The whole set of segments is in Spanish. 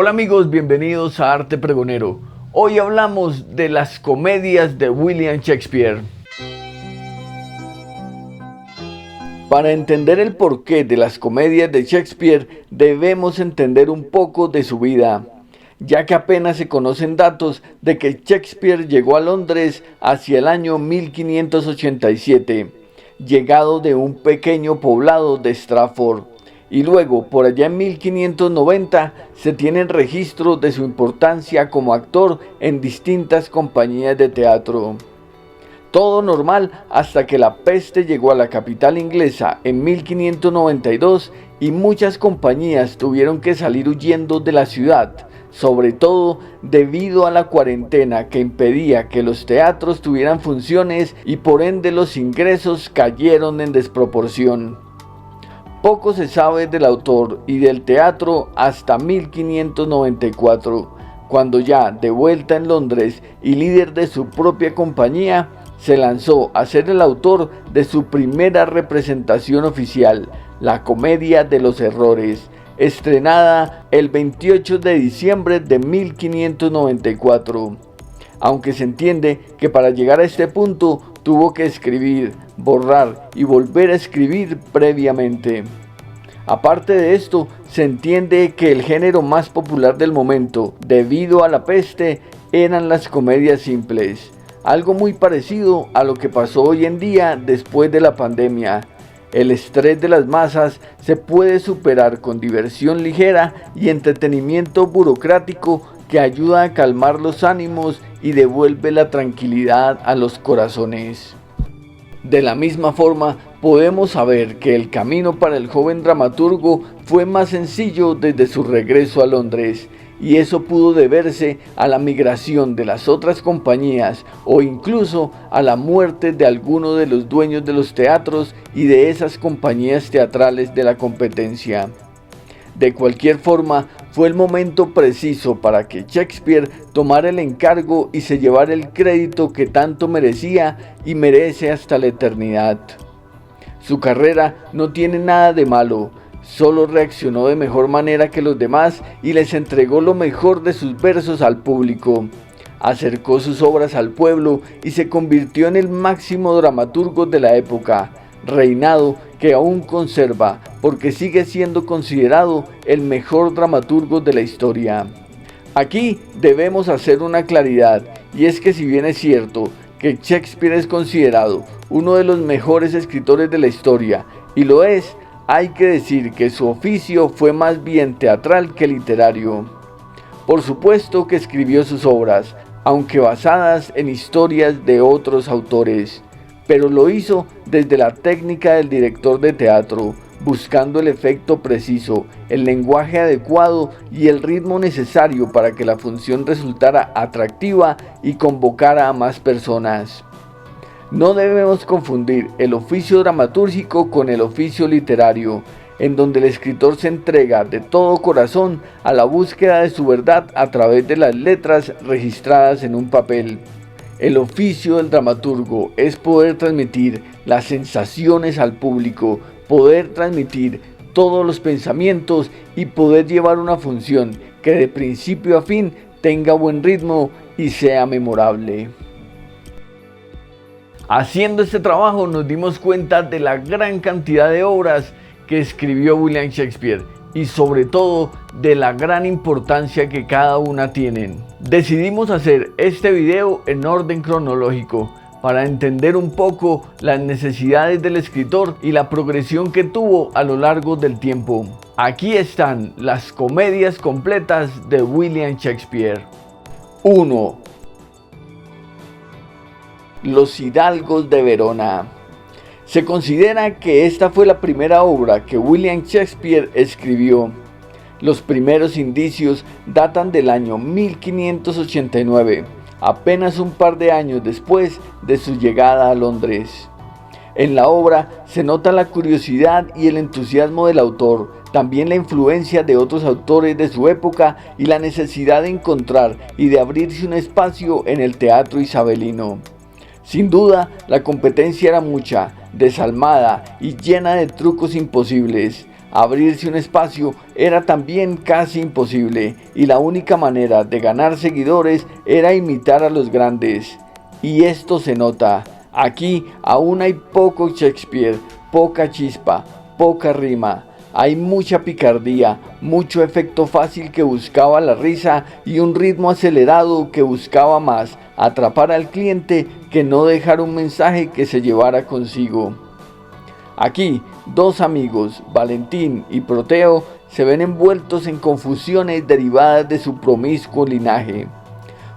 Hola amigos, bienvenidos a Arte Pregonero. Hoy hablamos de las comedias de William Shakespeare. Para entender el porqué de las comedias de Shakespeare, debemos entender un poco de su vida, ya que apenas se conocen datos de que Shakespeare llegó a Londres hacia el año 1587, llegado de un pequeño poblado de Stratford. Y luego, por allá en 1590, se tienen registros de su importancia como actor en distintas compañías de teatro. Todo normal hasta que la peste llegó a la capital inglesa en 1592 y muchas compañías tuvieron que salir huyendo de la ciudad, sobre todo debido a la cuarentena que impedía que los teatros tuvieran funciones y por ende los ingresos cayeron en desproporción. Poco se sabe del autor y del teatro hasta 1594, cuando ya de vuelta en Londres y líder de su propia compañía, se lanzó a ser el autor de su primera representación oficial, la Comedia de los Errores, estrenada el 28 de diciembre de 1594. Aunque se entiende que para llegar a este punto tuvo que escribir, borrar y volver a escribir previamente. Aparte de esto, se entiende que el género más popular del momento, debido a la peste, eran las comedias simples, algo muy parecido a lo que pasó hoy en día después de la pandemia. El estrés de las masas se puede superar con diversión ligera y entretenimiento burocrático que ayuda a calmar los ánimos y devuelve la tranquilidad a los corazones. De la misma forma, podemos saber que el camino para el joven dramaturgo fue más sencillo desde su regreso a Londres, y eso pudo deberse a la migración de las otras compañías o incluso a la muerte de alguno de los dueños de los teatros y de esas compañías teatrales de la competencia. De cualquier forma, fue el momento preciso para que Shakespeare tomara el encargo y se llevara el crédito que tanto merecía y merece hasta la eternidad. Su carrera no tiene nada de malo, solo reaccionó de mejor manera que los demás y les entregó lo mejor de sus versos al público. Acercó sus obras al pueblo y se convirtió en el máximo dramaturgo de la época, reinado que aún conserva porque sigue siendo considerado el mejor dramaturgo de la historia. Aquí debemos hacer una claridad, y es que si bien es cierto que Shakespeare es considerado uno de los mejores escritores de la historia, y lo es, hay que decir que su oficio fue más bien teatral que literario. Por supuesto que escribió sus obras, aunque basadas en historias de otros autores, pero lo hizo desde la técnica del director de teatro, buscando el efecto preciso, el lenguaje adecuado y el ritmo necesario para que la función resultara atractiva y convocara a más personas. No debemos confundir el oficio dramatúrgico con el oficio literario, en donde el escritor se entrega de todo corazón a la búsqueda de su verdad a través de las letras registradas en un papel. El oficio del dramaturgo es poder transmitir las sensaciones al público, poder transmitir todos los pensamientos y poder llevar una función que de principio a fin tenga buen ritmo y sea memorable. Haciendo este trabajo nos dimos cuenta de la gran cantidad de obras que escribió William Shakespeare y sobre todo de la gran importancia que cada una tienen. Decidimos hacer este video en orden cronológico para entender un poco las necesidades del escritor y la progresión que tuvo a lo largo del tiempo. Aquí están las comedias completas de William Shakespeare. 1. Los Hidalgos de Verona. Se considera que esta fue la primera obra que William Shakespeare escribió. Los primeros indicios datan del año 1589, apenas un par de años después de su llegada a Londres. En la obra se nota la curiosidad y el entusiasmo del autor, también la influencia de otros autores de su época y la necesidad de encontrar y de abrirse un espacio en el teatro isabelino. Sin duda, la competencia era mucha, desalmada y llena de trucos imposibles. Abrirse un espacio era también casi imposible, y la única manera de ganar seguidores era imitar a los grandes. Y esto se nota. Aquí aún hay poco Shakespeare, poca chispa, poca rima. Hay mucha picardía, mucho efecto fácil que buscaba la risa y un ritmo acelerado que buscaba más atrapar al cliente que no dejar un mensaje que se llevara consigo. Aquí, dos amigos, Valentín y Proteo, se ven envueltos en confusiones derivadas de su promiscuo linaje.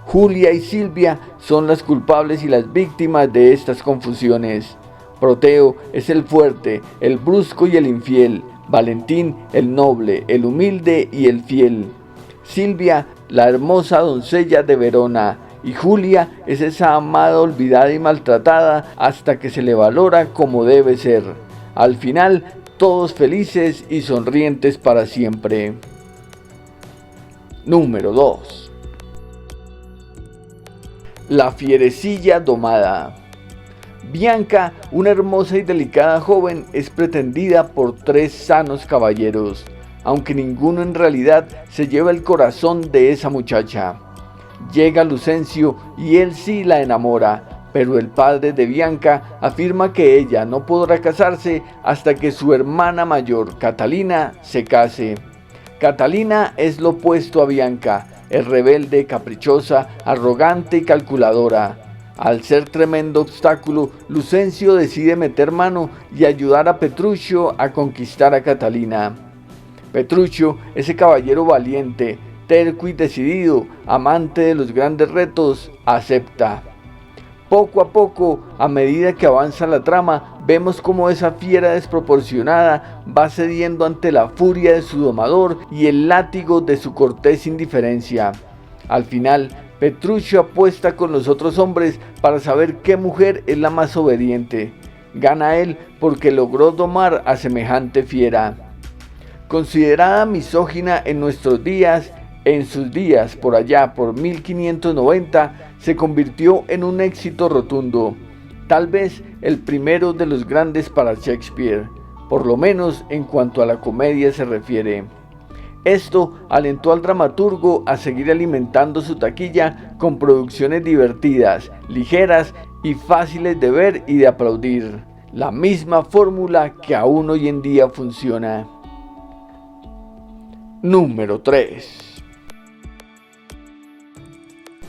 Julia y Silvia son las culpables y las víctimas de estas confusiones. Proteo es el fuerte, el brusco y el infiel. Valentín, el noble, el humilde y el fiel. Silvia, la hermosa doncella de Verona. Y Julia es esa amada olvidada y maltratada hasta que se le valora como debe ser. Al final, todos felices y sonrientes para siempre. Número 2. La fierecilla domada. Bianca, una hermosa y delicada joven, es pretendida por 3 sanos caballeros, aunque ninguno en realidad se lleva el corazón de esa muchacha. Llega Lucencio y él sí la enamora, pero el padre de Bianca afirma que ella no podrá casarse hasta que su hermana mayor, Catalina, se case. Catalina es lo opuesto a Bianca, es rebelde, caprichosa, arrogante y calculadora. Al ser tremendo obstáculo, Lucencio decide meter mano y ayudar a Petruchio a conquistar a Catalina. Petruchio, ese caballero valiente, terco y decidido, amante de los grandes retos, acepta. Poco a poco, a medida que avanza la trama, vemos cómo esa fiera desproporcionada va cediendo ante la furia de su domador y el látigo de su cortés indiferencia. Al final, Petruchio apuesta con los otros hombres para saber qué mujer es la más obediente. Gana él porque logró domar a semejante fiera. Considerada misógina en nuestros días, en sus días por allá por 1590, se convirtió en un éxito rotundo, tal vez el primero de los grandes para Shakespeare, por lo menos en cuanto a la comedia se refiere. Esto alentó al dramaturgo a seguir alimentando su taquilla con producciones divertidas, ligeras y fáciles de ver y de aplaudir. La misma fórmula que aún hoy en día funciona. Número 3.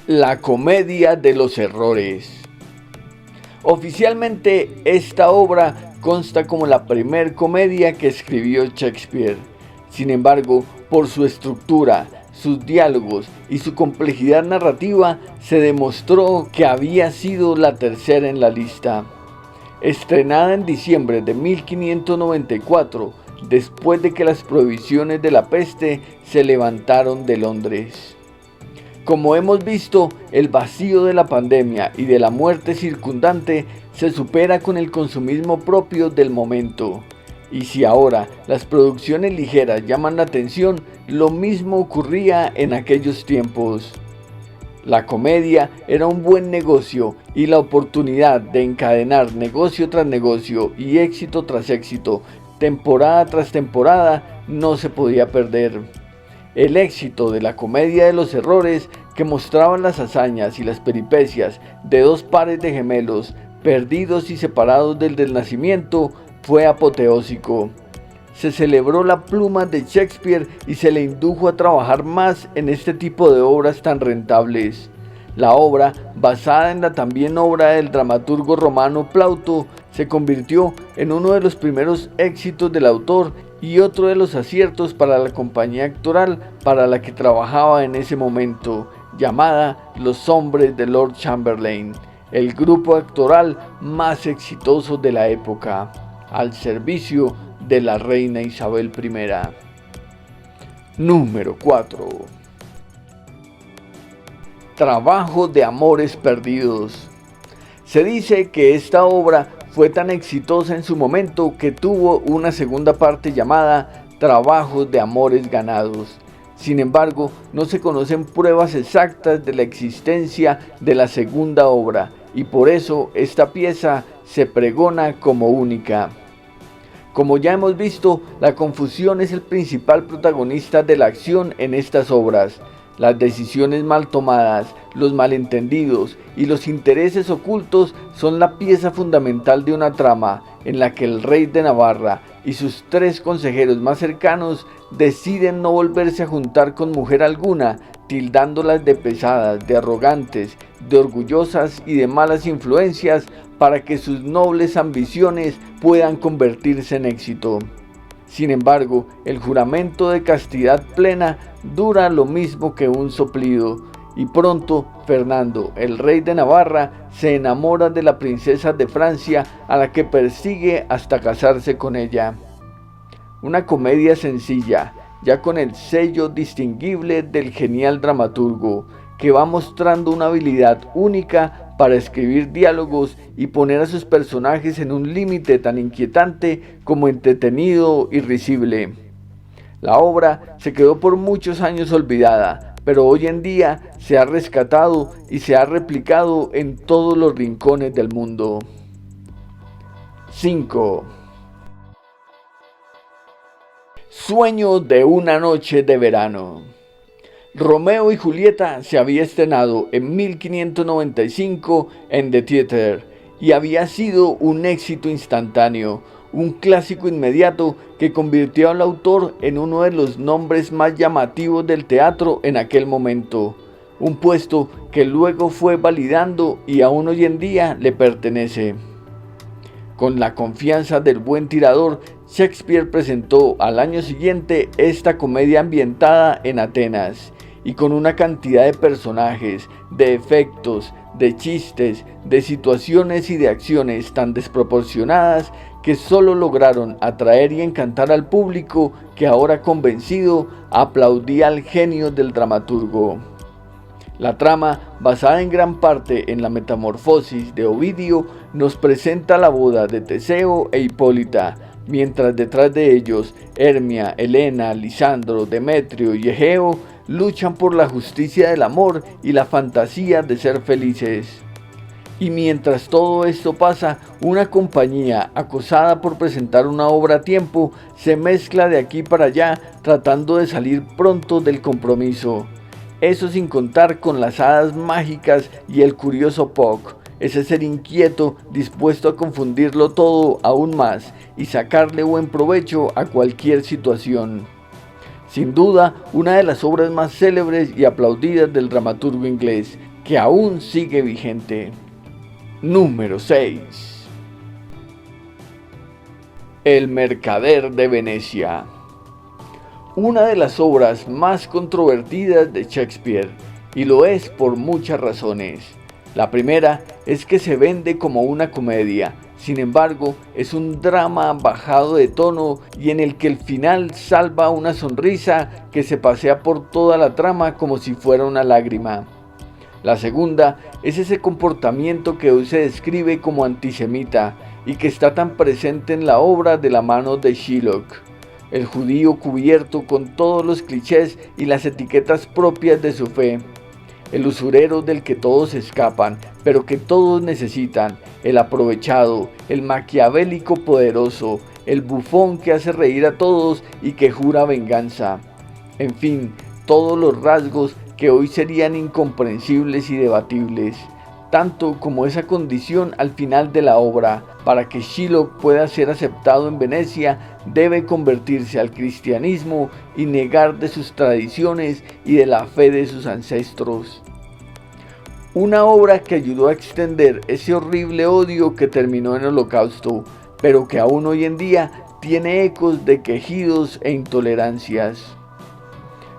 La comedia de los errores. Oficialmente, esta obra consta como la primer comedia que escribió Shakespeare. Sin embargo, por su estructura, sus diálogos y su complejidad narrativa, se demostró que había sido la tercera en la lista. Estrenada en diciembre de 1594, después de que las prohibiciones de la peste se levantaron de Londres. Como hemos visto, el vacío de la pandemia y de la muerte circundante se supera con el consumismo propio del momento. Y si ahora las producciones ligeras llaman la atención, lo mismo ocurría en aquellos tiempos. La comedia era un buen negocio y la oportunidad de encadenar negocio tras negocio y éxito tras éxito, temporada tras temporada, no se podía perder. El éxito de la comedia de los errores, que mostraban las hazañas y las peripecias de 2 pares de gemelos perdidos y separados desde el nacimiento, fue apoteósico. Se celebró la pluma de Shakespeare y se le indujo a trabajar más en este tipo de obras tan rentables. La obra, basada en la también obra del dramaturgo romano Plauto, se convirtió en uno de los primeros éxitos del autor y otro de los aciertos para la compañía actoral para la que trabajaba en ese momento, llamada Los Hombres de Lord Chamberlain, el grupo actoral más exitoso de la época, al servicio de la reina Isabel I. Número 4. Trabajo de amores perdidos. Se dice que esta obra fue tan exitosa en su momento que tuvo una segunda parte llamada Trabajos de amores ganados. Sin embargo, no se conocen pruebas exactas de la existencia de la segunda obra y por eso esta pieza se pregona como única. Como ya hemos visto, la confusión es el principal protagonista de la acción en estas obras. Las decisiones mal tomadas, los malentendidos y los intereses ocultos son la pieza fundamental de una trama en la que el rey de Navarra y sus 3 consejeros más cercanos deciden no volverse a juntar con mujer alguna, tildándolas de pesadas, de arrogantes, de orgullosas y de malas influencias para que sus nobles ambiciones puedan convertirse en éxito. Sin embargo, el juramento de castidad plena dura lo mismo que un soplido, y pronto Fernando, el rey de Navarra, se enamora de la princesa de Francia, a la que persigue hasta casarse con ella. Una comedia sencilla, ya con el sello distinguible del genial dramaturgo, que va mostrando una habilidad única para escribir diálogos y poner a sus personajes en un límite tan inquietante como entretenido y risible. La obra se quedó por muchos años olvidada, pero hoy en día se ha rescatado y se ha replicado en todos los rincones del mundo. 5. Sueño de una noche de verano. Romeo y Julieta se había estrenado en 1595 en The Theatre y había sido un éxito instantáneo, un clásico inmediato que convirtió al autor en uno de los nombres más llamativos del teatro en aquel momento, un puesto que luego fue validando y aún hoy en día le pertenece. Con la confianza del buen tirador, Shakespeare presentó al año siguiente esta comedia ambientada en Atenas, y con una cantidad de personajes, de efectos, de chistes, de situaciones y de acciones tan desproporcionadas que solo lograron atraer y encantar al público que ahora convencido aplaudía al genio del dramaturgo. La trama, basada en gran parte en la Metamorfosis de Ovidio, nos presenta la boda de Teseo e Hipólita, mientras detrás de ellos Hermia, Helena, Lisandro, Demetrio y Egeo luchan por la justicia del amor y la fantasía de ser felices. Y mientras todo esto pasa, una compañía acosada por presentar una obra a tiempo se mezcla de aquí para allá tratando de salir pronto del compromiso. Eso sin contar con las hadas mágicas y el curioso Puck, ese ser inquieto dispuesto a confundirlo todo aún más y sacarle buen provecho a cualquier situación. Sin duda, una de las obras más célebres y aplaudidas del dramaturgo inglés, que aún sigue vigente. Número 6. El mercader de Venecia. Una de las obras más controvertidas de Shakespeare, y lo es por muchas razones. La primera es que se vende como una comedia. Sin embargo, es un drama bajado de tono y en el que el final salva una sonrisa que se pasea por toda la trama como si fuera una lágrima. La segunda es ese comportamiento que hoy se describe como antisemita y que está tan presente en la obra de la mano de Shylock, el judío cubierto con todos los clichés y las etiquetas propias de su fe. El usurero del que todos escapan, pero que todos necesitan, el aprovechado, el maquiavélico poderoso, el bufón que hace reír a todos y que jura venganza. En fin, todos los rasgos que hoy serían incomprensibles y debatibles, tanto como esa condición al final de la obra. Para que Shylock pueda ser aceptado en Venecia, debe convertirse al cristianismo y negar de sus tradiciones y de la fe de sus ancestros. Una obra que ayudó a extender ese horrible odio que terminó en el Holocausto, pero que aún hoy en día tiene ecos de quejidos e intolerancias.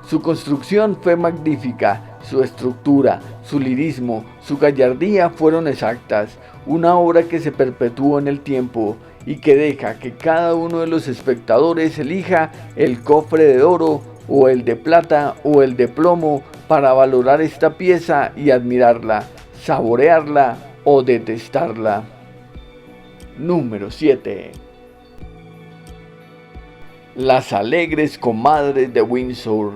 Su construcción fue magnífica, su estructura, su lirismo, su gallardía fueron exactas, una obra que se perpetuó en el tiempo y que deja que cada uno de los espectadores elija el cofre de oro o el de plata o el de plomo para valorar esta pieza y admirarla, saborearla o detestarla. Número 7. Las alegres comadres de Windsor,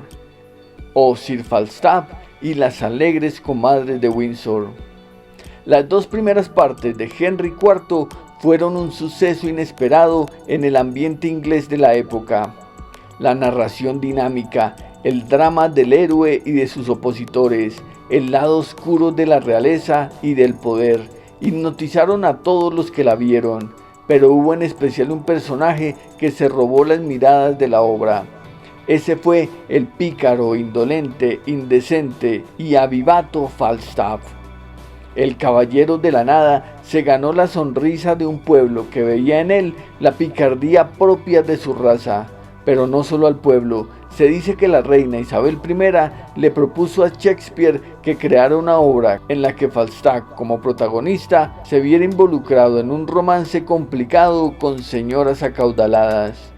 o Sir Falstaff y las alegres comadres de Windsor. Las dos primeras partes de Henry IV fueron un suceso inesperado en el ambiente inglés de la época. La narración dinámica, el drama del héroe y de sus opositores, el lado oscuro de la realeza y del poder, hipnotizaron a todos los que la vieron, pero hubo en especial un personaje que se robó las miradas de la obra. Ese fue el pícaro, indolente, indecente y avivato Falstaff. El caballero de la nada se ganó la sonrisa de un pueblo que veía en él la picardía propia de su raza, pero no solo al pueblo. Se dice que la reina Isabel I le propuso a Shakespeare que creara una obra en la que Falstaff, como protagonista, se viera involucrado en un romance complicado con señoras acaudaladas.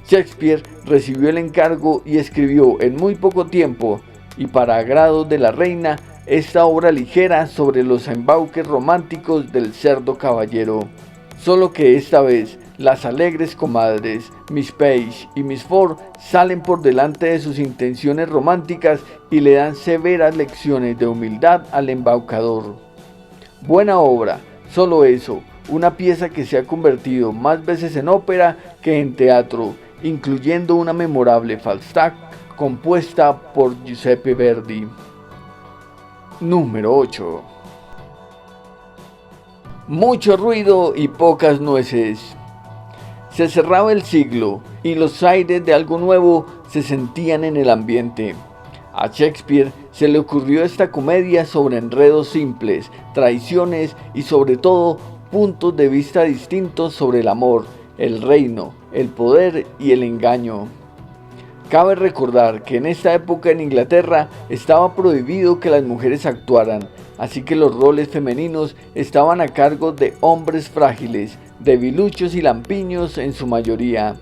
Shakespeare recibió el encargo y escribió en muy poco tiempo, y para agrado de la reina, esta obra ligera sobre los embauques románticos del cerdo caballero. Solo que esta vez, las alegres comadres, Miss Page y Miss Ford, salen por delante de sus intenciones románticas y le dan severas lecciones de humildad al embaucador. Buena obra, solo eso, una pieza que se ha convertido más veces en ópera que en teatro, incluyendo una memorable Falstaff compuesta por Giuseppe Verdi. Número 8. Mucho ruido y pocas nueces. Se cerraba el siglo y los aires de algo nuevo se sentían en el ambiente. A Shakespeare se le ocurrió esta comedia sobre enredos simples, traiciones y sobre todo puntos de vista distintos sobre el amor, el reino, el poder y el engaño. Cabe recordar que en esta época en Inglaterra estaba prohibido que las mujeres actuaran, así que los roles femeninos estaban a cargo de hombres frágiles, debiluchos y lampiños en su mayoría.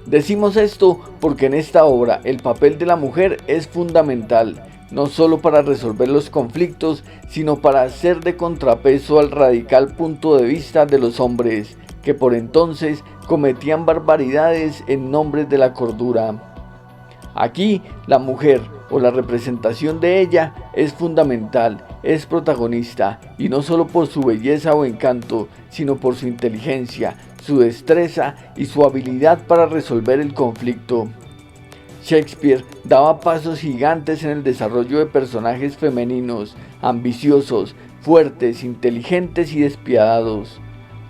Decimos esto porque en esta obra el papel de la mujer es fundamental, no solo para resolver los conflictos, sino para hacer de contrapeso al radical punto de vista de los hombres, que por entonces cometían barbaridades en nombre de la cordura. Aquí la mujer, o la representación de ella, es fundamental, es protagonista, y no solo por su belleza o encanto, sino por su inteligencia, su destreza y su habilidad para resolver el conflicto. Shakespeare daba pasos gigantes en el desarrollo de personajes femeninos, ambiciosos, fuertes, inteligentes y despiadados.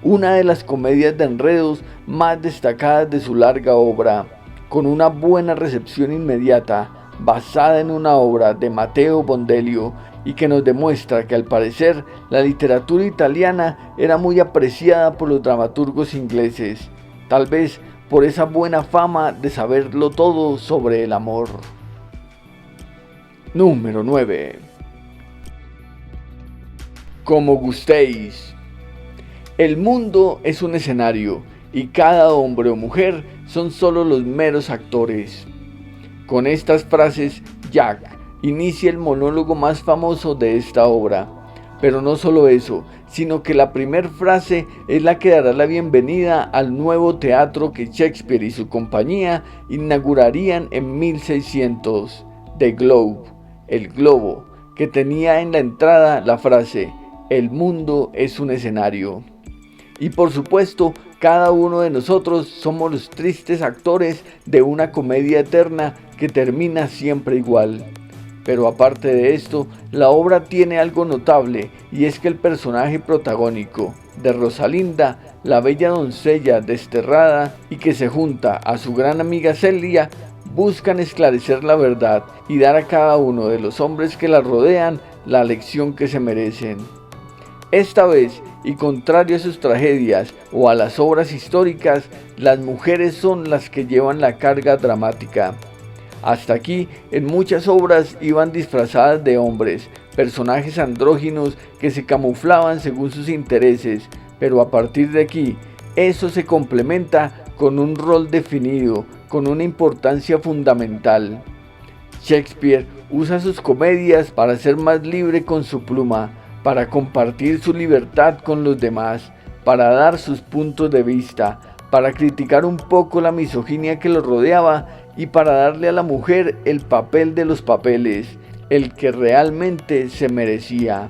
Una de las comedias de enredos más destacadas de su larga obra, con una buena recepción inmediata, basada en una obra de Matteo Bondello y que nos demuestra que al parecer la literatura italiana era muy apreciada por los dramaturgos ingleses, tal vez por esa buena fama de saberlo todo sobre el amor. Número 9. Como gustéis. El mundo es un escenario y cada hombre o mujer son solo los meros actores. Con estas frases, Jack inicia el monólogo más famoso de esta obra. Pero no solo eso, sino que la primera frase es la que dará la bienvenida al nuevo teatro que Shakespeare y su compañía inaugurarían en 1600, The Globe, el globo, que tenía en la entrada la frase, el mundo es un escenario. Y por supuesto, cada uno de nosotros somos los tristes actores de una comedia eterna que termina siempre igual. Pero aparte de esto, la obra tiene algo notable, y es que el personaje protagónico de Rosalinda, la bella doncella desterrada y que se junta a su gran amiga Celia, buscan esclarecer la verdad y dar a cada uno de los hombres que la rodean la lección que se merecen. Esta vez, y contrario a sus tragedias o a las obras históricas, las mujeres son las que llevan la carga dramática. Hasta aquí, en muchas obras iban disfrazadas de hombres, personajes andróginos que se camuflaban según sus intereses, pero a partir de aquí, eso se complementa con un rol definido, con una importancia fundamental. Shakespeare usa sus comedias para ser más libre con su pluma, para compartir su libertad con los demás, para dar sus puntos de vista, para criticar un poco la misoginia que lo rodeaba y para darle a la mujer el papel de los papeles, el que realmente se merecía.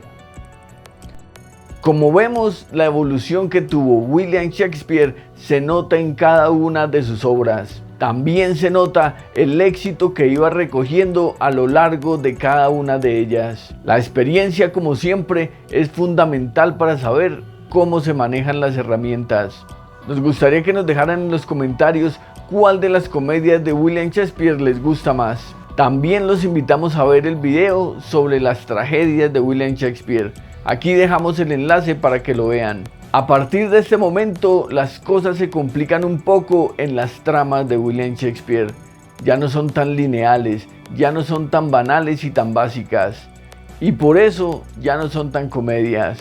Como vemos, la evolución que tuvo William Shakespeare se nota en cada una de sus obras. También se nota el éxito que iba recogiendo a lo largo de cada una de ellas. La experiencia, como siempre, es fundamental para saber cómo se manejan las herramientas. Nos gustaría que nos dejaran en los comentarios cuál de las comedias de William Shakespeare les gusta más. También los invitamos a ver el video sobre las tragedias de William Shakespeare. Aquí dejamos el enlace para que lo vean. A partir de este momento, las cosas se complican un poco en las tramas de William Shakespeare. Ya no son tan lineales, ya no son tan banales y tan básicas. Y por eso ya no son tan comedias.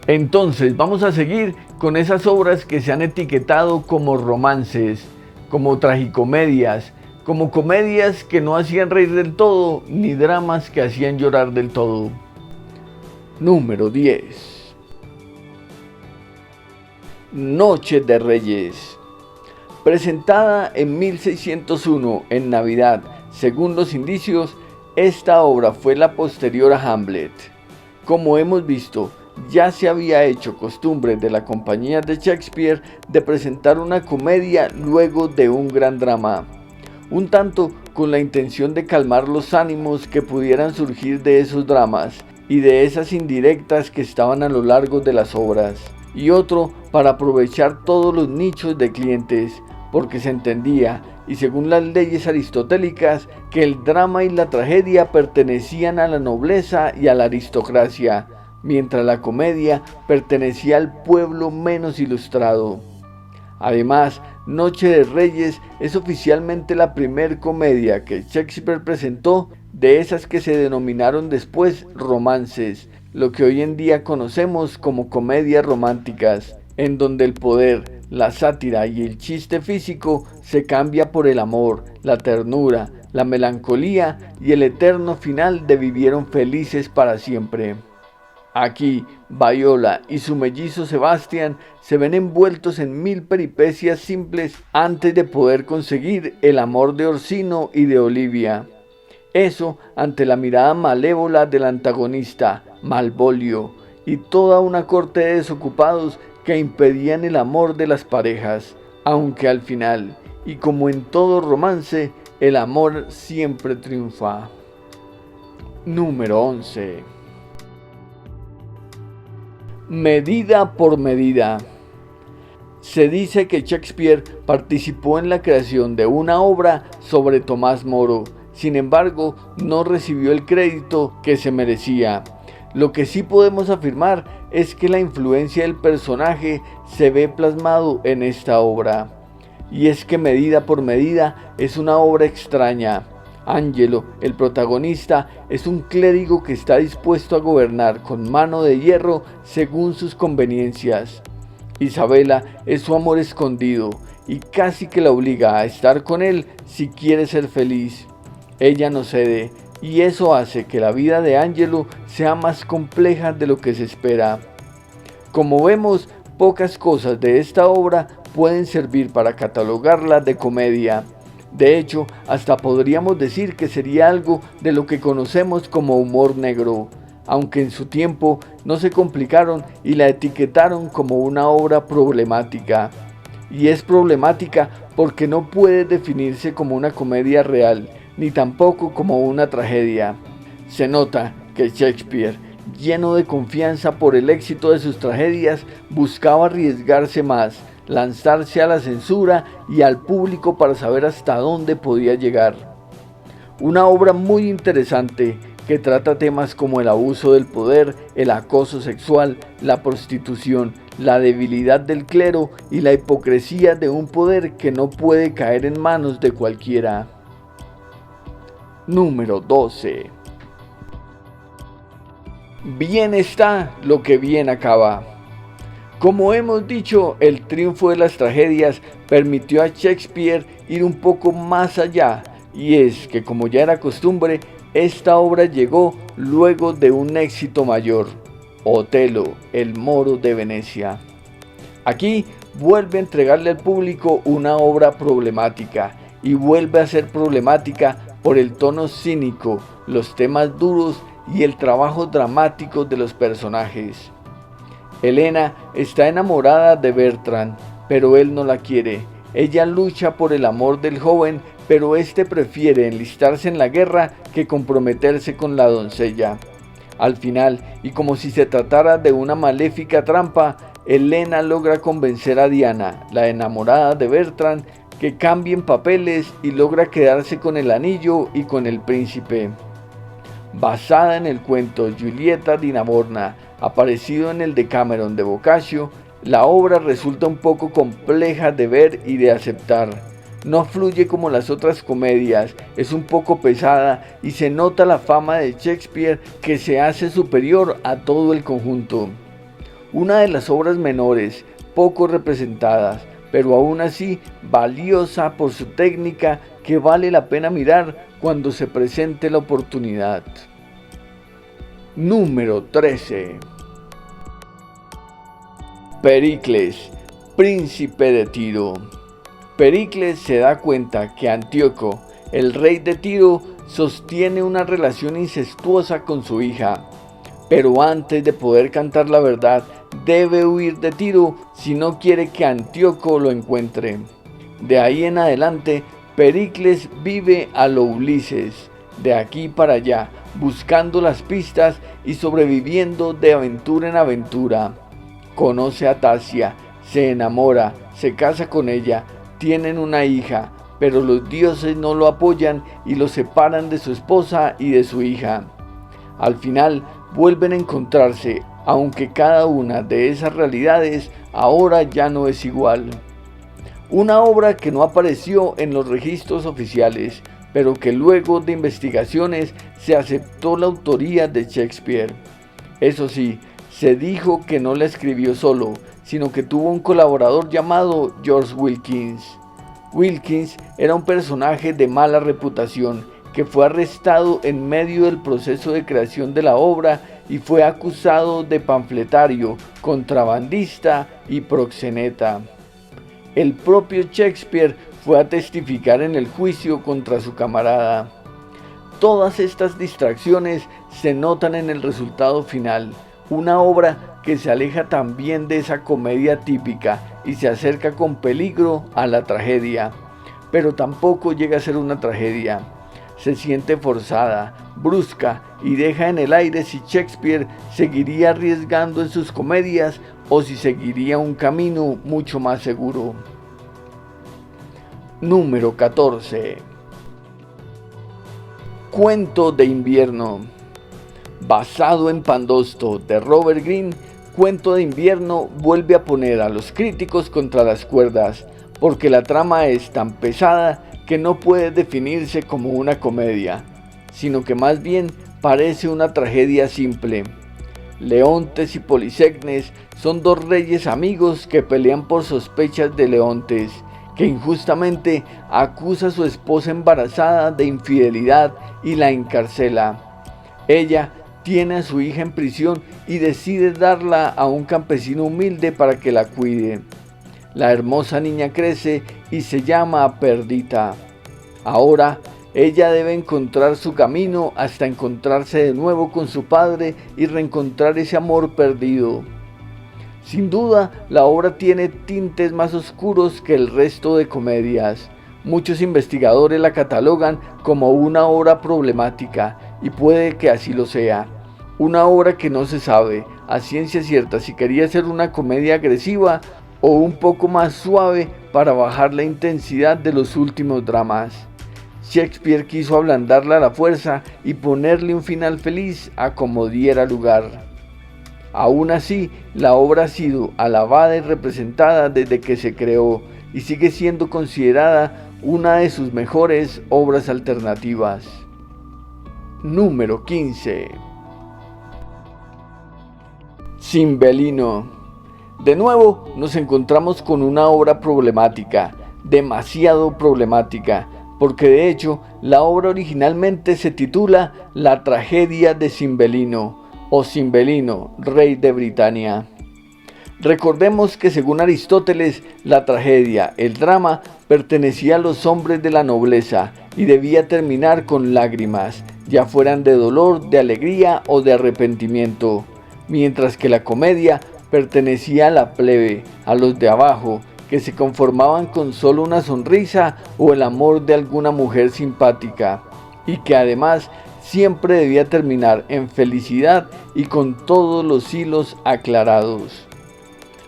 Entonces vamos a seguir con esas obras que se han etiquetado como romances, como tragicomedias, como comedias que no hacían reír del todo, ni dramas que hacían llorar del todo. Número 10. Noche de Reyes. Presentada en 1601 en Navidad, según los indicios, esta obra fue la posterior a Hamlet. Como hemos visto, ya se había hecho costumbre de la compañía de Shakespeare de presentar una comedia luego de un gran drama, un tanto con la intención de calmar los ánimos que pudieran surgir de esos dramas y de esas indirectas que estaban a lo largo de las obras, y otro para aprovechar todos los nichos de clientes, porque se entendía, y según las leyes aristotélicas, que el drama y la tragedia pertenecían a la nobleza y a la aristocracia, mientras la comedia pertenecía al pueblo menos ilustrado. Además, Noche de Reyes es oficialmente la primer comedia que Shakespeare presentó de esas que se denominaron después romances, lo que hoy en día conocemos como comedias románticas, en donde el poder, la sátira y el chiste físico se cambia por el amor, la ternura, la melancolía y el eterno final de vivieron felices para siempre. Aquí, Viola y su mellizo Sebastián se ven envueltos en mil peripecias simples antes de poder conseguir el amor de Orsino y de Olivia. Eso ante la mirada malévola del antagonista, Malvolio, y toda una corte de desocupados que impedían el amor de las parejas, aunque al final, y como en todo romance, el amor siempre triunfa. Número 11. Medida por medida. Se dice que Shakespeare participó en la creación de una obra sobre Tomás Moro, sin embargo, no recibió el crédito que se merecía. Lo que sí podemos afirmar es que la influencia del personaje se ve plasmado en esta obra. Y es que Medida por Medida es una obra extraña. Angelo, el protagonista, es un clérigo que está dispuesto a gobernar con mano de hierro según sus conveniencias. Isabela es su amor escondido y casi que la obliga a estar con él si quiere ser feliz. Ella no cede, y eso hace que la vida de Angelo sea más compleja de lo que se espera. Como vemos, pocas cosas de esta obra pueden servir para catalogarla de comedia. De hecho, hasta podríamos decir que sería algo de lo que conocemos como humor negro, aunque en su tiempo no se complicaron y la etiquetaron como una obra problemática. Y es problemática porque no puede definirse como una comedia real, ni tampoco como una tragedia. Se nota que Shakespeare, lleno de confianza por el éxito de sus tragedias, buscaba arriesgarse más, lanzarse a la censura y al público para saber hasta dónde podía llegar. Una obra muy interesante que trata temas como el abuso del poder, el acoso sexual, la prostitución, la debilidad del clero y la hipocresía de un poder que no puede caer en manos de cualquiera. Número 12. Bien está lo que bien acaba. Como hemos dicho, el triunfo de las tragedias permitió a Shakespeare ir un poco más allá, y es que, como ya era costumbre, esta obra llegó luego de un éxito mayor, Otelo, el Moro de Venecia. Aquí vuelve a entregarle al público una obra problemática, y vuelve a ser problemática por el tono cínico, los temas duros y el trabajo dramático de los personajes. Helena está enamorada de Bertrand, pero él no la quiere. Ella lucha por el amor del joven, pero este prefiere enlistarse en la guerra que comprometerse con la doncella. Al final, y como si se tratara de una maléfica trampa, Helena logra convencer a Diana, la enamorada de Bertrand, que cambien papeles y logra quedarse con el anillo y con el príncipe. Basada en el cuento Giulietta di Navorna, aparecido en el Decameron de Boccaccio, la obra resulta un poco compleja de ver y de aceptar. No fluye como las otras comedias, es un poco pesada y se nota la fama de Shakespeare que se hace superior a todo el conjunto. Una de las obras menores, poco representadas, pero aún así valiosa por su técnica que vale la pena mirar cuando se presente la oportunidad. Número 13. Pericles, príncipe de Tiro. Pericles se da cuenta que Antíoco, el rey de Tiro, sostiene una relación incestuosa con su hija, pero antes de poder cantar la verdad, debe huir de Tiro si no quiere que Antíoco lo encuentre. De ahí en adelante, Pericles vive a lo Ulises, de aquí para allá, buscando las pistas y sobreviviendo de aventura en aventura. Conoce a Tasia, se enamora, se casa con ella, tienen una hija, pero los dioses no lo apoyan y lo separan de su esposa y de su hija. Al final, vuelven a encontrarse, aunque cada una de esas realidades ahora ya no es igual. Una obra que no apareció en los registros oficiales, pero que luego de investigaciones se aceptó la autoría de Shakespeare. Eso sí, se dijo que no la escribió solo, sino que tuvo un colaborador llamado George Wilkins. Wilkins era un personaje de mala reputación que fue arrestado en medio del proceso de creación de la obra y fue acusado de panfletario, contrabandista y proxeneta. El propio Shakespeare fue a testificar en el juicio contra su camarada. Todas estas distracciones se notan en el resultado final, una obra que se aleja también de esa comedia típica y se acerca con peligro a la tragedia, pero tampoco llega a ser una tragedia. Se siente forzada, brusca y deja en el aire si Shakespeare seguiría arriesgando en sus comedias o si seguiría un camino mucho más seguro. Número 14. Cuento de invierno. Basado en Pandosto de Robert Greene, Cuento de invierno vuelve a poner a los críticos contra las cuerdas, porque la trama es tan pesada que no puede definirse como una comedia, sino que más bien parece una tragedia simple. Leontes y Polixenes son dos reyes amigos que pelean por sospechas de Leontes, que injustamente acusa a su esposa embarazada de infidelidad y la encarcela. Ella tiene a su hija en prisión y decide darla a un campesino humilde para que la cuide. La hermosa niña crece y se llama Perdita. Ahora ella debe encontrar su camino hasta encontrarse de nuevo con su padre y reencontrar ese amor perdido. Sin duda, la obra tiene tintes más oscuros que el resto de comedias. Muchos investigadores la catalogan como una obra problemática, y puede que así lo sea. Una obra que no se sabe a ciencia cierta si quería ser una comedia agresiva o un poco más suave para bajar la intensidad de los últimos dramas. Shakespeare quiso ablandarla a la fuerza y ponerle un final feliz a como diera lugar. Aún así, la obra ha sido alabada y representada desde que se creó y sigue siendo considerada una de sus mejores obras alternativas. Número 15. Cimbelino. De nuevo nos encontramos con una obra problemática, demasiado problemática, porque de hecho la obra originalmente se titula La tragedia de Cimbelino, o Cimbelino, rey de Britania. Recordemos que según Aristóteles, la tragedia, el drama, pertenecía a los hombres de la nobleza y debía terminar con lágrimas, ya fueran de dolor, de alegría o de arrepentimiento, mientras que la comedia pertenecía a la plebe, a los de abajo, que se conformaban con solo una sonrisa o el amor de alguna mujer simpática, y que además siempre debía terminar en felicidad y con todos los hilos aclarados.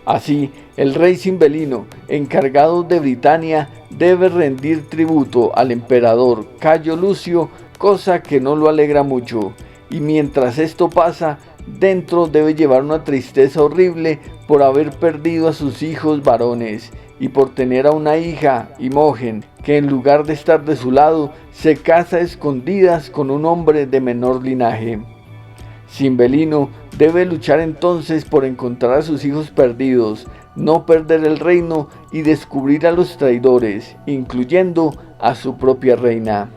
Así, el rey Cimbelino, encargado de Britania, debe rendir tributo al emperador Cayo Lucio, cosa que no lo alegra mucho, y mientras esto pasa, dentro debe llevar una tristeza horrible por haber perdido a sus hijos varones y por tener a una hija, Imogen, que en lugar de estar de su lado, se casa a escondidas con un hombre de menor linaje. Cimbelino debe luchar entonces por encontrar a sus hijos perdidos, no perder el reino y descubrir a los traidores, incluyendo a su propia reina.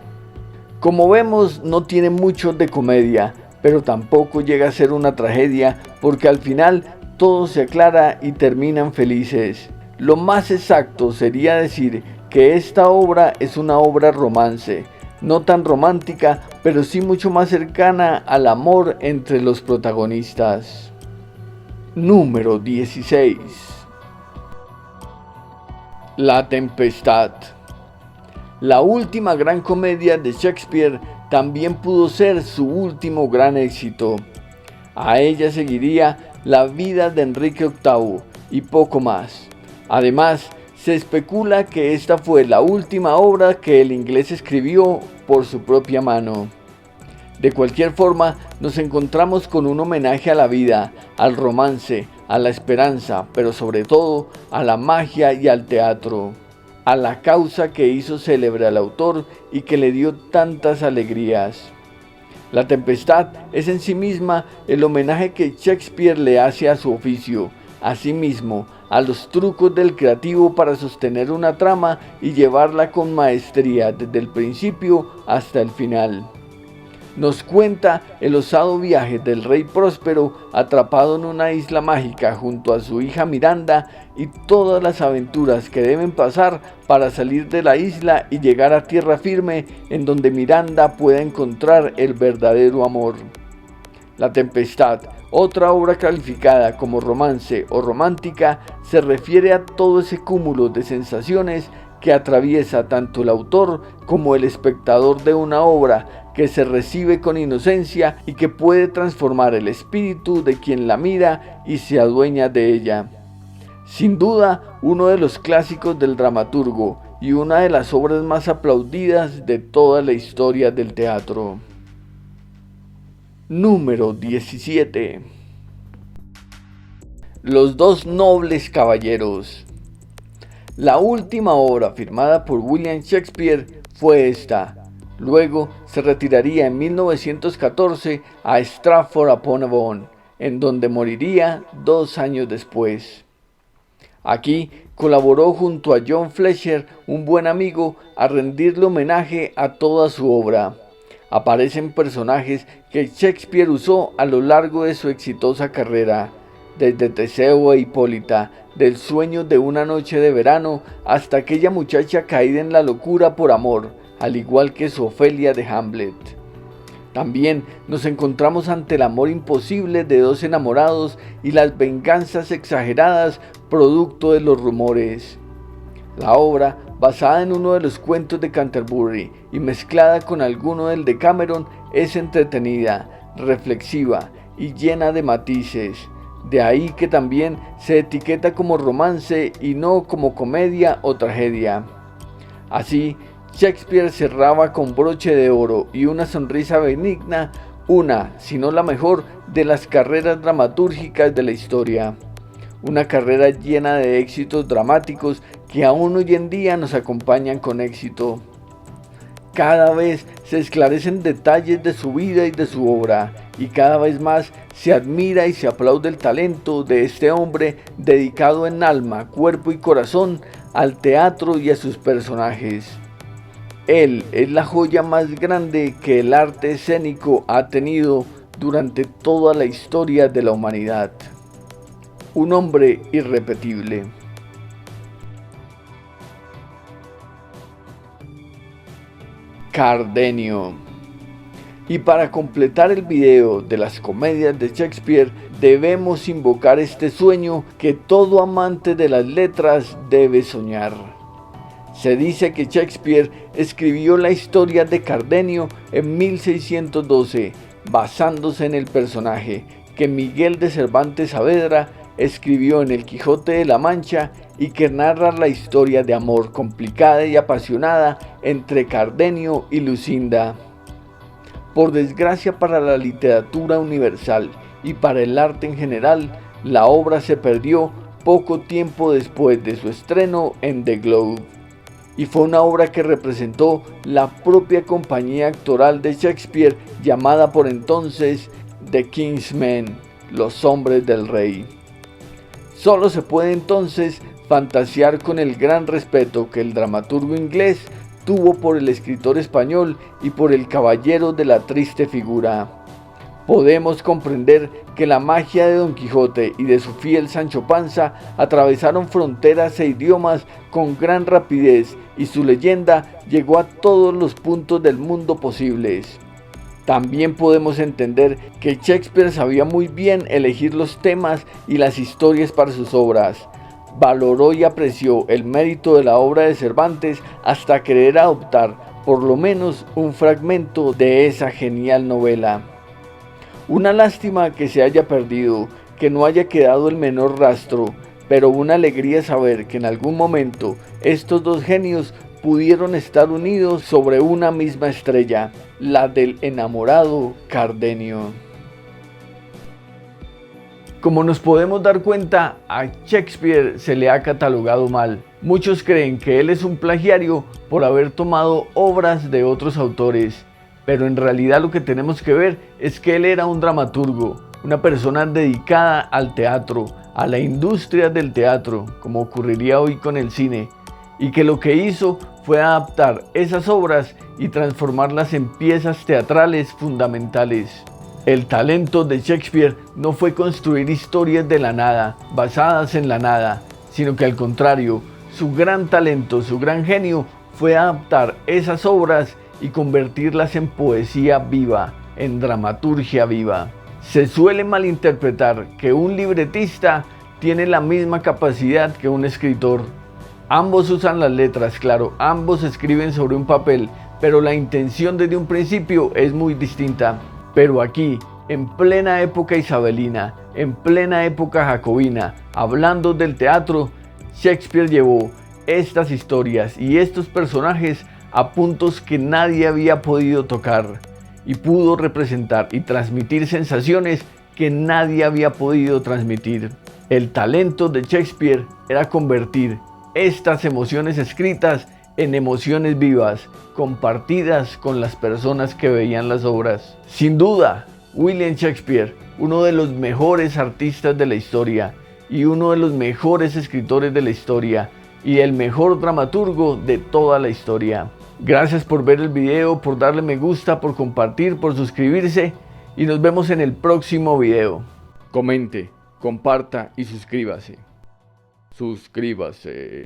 Como vemos, no tiene mucho de comedia, pero tampoco llega a ser una tragedia, porque al final todo se aclara y terminan felices. Lo más exacto sería decir que esta obra es una obra romance, no tan romántica, pero sí mucho más cercana al amor entre los protagonistas. Número 16. La Tempestad. La última gran comedia de Shakespeare también pudo ser su último gran éxito. A ella seguiría La vida de Enrique VIII y poco más. Además, se especula que esta fue la última obra que el inglés escribió por su propia mano. De cualquier forma, nos encontramos con un homenaje a la vida, al romance, a la esperanza, pero sobre todo a la magia y al teatro, a la causa que hizo célebre al autor y que le dio tantas alegrías. La Tempestad es en sí misma el homenaje que Shakespeare le hace a su oficio, a sí mismo, a los trucos del creativo para sostener una trama y llevarla con maestría desde el principio hasta el final. Nos cuenta el osado viaje del rey Próspero atrapado en una isla mágica junto a su hija Miranda y todas las aventuras que deben pasar para salir de la isla y llegar a tierra firme en donde Miranda pueda encontrar el verdadero amor. La Tempestad, otra obra calificada como romance o romántica, se refiere a todo ese cúmulo de sensaciones que atraviesa tanto el autor como el espectador de una obra que se recibe con inocencia y que puede transformar el espíritu de quien la mira y se adueña de ella. Sin duda, uno de los clásicos del dramaturgo y una de las obras más aplaudidas de toda la historia del teatro. Número 17. Los dos nobles caballeros. La última obra firmada por William Shakespeare fue esta. Luego se retiraría en 1914 a Stratford-upon-Avon, en donde moriría 2 años después. Aquí colaboró junto a John Fletcher, un buen amigo, a rendirle homenaje a toda su obra. Aparecen personajes que Shakespeare usó a lo largo de su exitosa carrera, desde Teseo e Hipólita, del sueño de una noche de verano, hasta aquella muchacha caída en la locura por amor, al igual que su Ofelia de Hamlet. También nos encontramos ante el amor imposible de dos enamorados y las venganzas exageradas producto de los rumores. La obra, basada en uno de los cuentos de Canterbury y mezclada con alguno del de Cameron, es entretenida, reflexiva y llena de matices. De ahí que también se etiqueta como romance y no como comedia o tragedia. Así, Shakespeare cerraba con broche de oro y una sonrisa benigna una, si no la mejor, de las carreras dramatúrgicas de la historia. Una carrera llena de éxitos dramáticos que aún hoy en día nos acompañan con éxito. Cada vez se esclarecen detalles de su vida y de su obra, y cada vez más se admira y se aplaude el talento de este hombre dedicado en alma, cuerpo y corazón al teatro y a sus personajes. Él es la joya más grande que el arte escénico ha tenido durante toda la historia de la humanidad. Un hombre irrepetible. Cardenio. Y para completar el video de las comedias de Shakespeare, debemos invocar este sueño que todo amante de las letras debe soñar. Se dice que Shakespeare escribió la historia de Cardenio en 1612, basándose en el personaje que Miguel de Cervantes Saavedra escribió en El Quijote de la Mancha y que narra la historia de amor complicada y apasionada entre Cardenio y Lucinda. Por desgracia para la literatura universal y para el arte en general, la obra se perdió poco tiempo después de su estreno en The Globe. Y fue una obra que representó la propia compañía actoral de Shakespeare, llamada por entonces The King's Men, los hombres del rey. Solo se puede entonces fantasear con el gran respeto que el dramaturgo inglés tuvo por el escritor español y por el caballero de la triste figura. Podemos comprender que la magia de Don Quijote y de su fiel Sancho Panza atravesaron fronteras e idiomas con gran rapidez y su leyenda llegó a todos los puntos del mundo posibles. También podemos entender que Shakespeare sabía muy bien elegir los temas y las historias para sus obras. Valoró y apreció el mérito de la obra de Cervantes hasta querer adoptar por lo menos un fragmento de esa genial novela. Una lástima que se haya perdido, que no haya quedado el menor rastro, pero una alegría saber que en algún momento estos dos genios pudieron estar unidos sobre una misma estrella, la del enamorado Cardenio. Como nos podemos dar cuenta, a Shakespeare se le ha catalogado mal. Muchos creen que él es un plagiario por haber tomado obras de otros autores, pero en realidad lo que tenemos que ver es que él era un dramaturgo, una persona dedicada al teatro, a la industria del teatro, como ocurriría hoy con el cine, y que lo que hizo fue adaptar esas obras y transformarlas en piezas teatrales fundamentales. El talento de Shakespeare no fue construir historias de la nada, basadas en la nada, sino que al contrario, su gran talento, su gran genio fue adaptar esas obras y convertirlas en poesía viva, en dramaturgia viva. Se suele malinterpretar que un libretista tiene la misma capacidad que un escritor. Ambos usan las letras, claro, ambos escriben sobre un papel, pero la intención desde un principio es muy distinta. Pero aquí, en plena época isabelina, en plena época jacobina, hablando del teatro, Shakespeare llevó estas historias y estos personajes a puntos que nadie había podido tocar y pudo representar y transmitir sensaciones que nadie había podido transmitir. El talento de Shakespeare era convertir estas emociones escritas en emociones vivas, compartidas con las personas que veían las obras. Sin duda, William Shakespeare, uno de los mejores artistas de la historia y uno de los mejores escritores de la historia y el mejor dramaturgo de toda la historia. Gracias por ver el video, por darle me gusta, por compartir, por suscribirse y nos vemos en el próximo video. Comente, comparta y suscríbase. Suscríbase.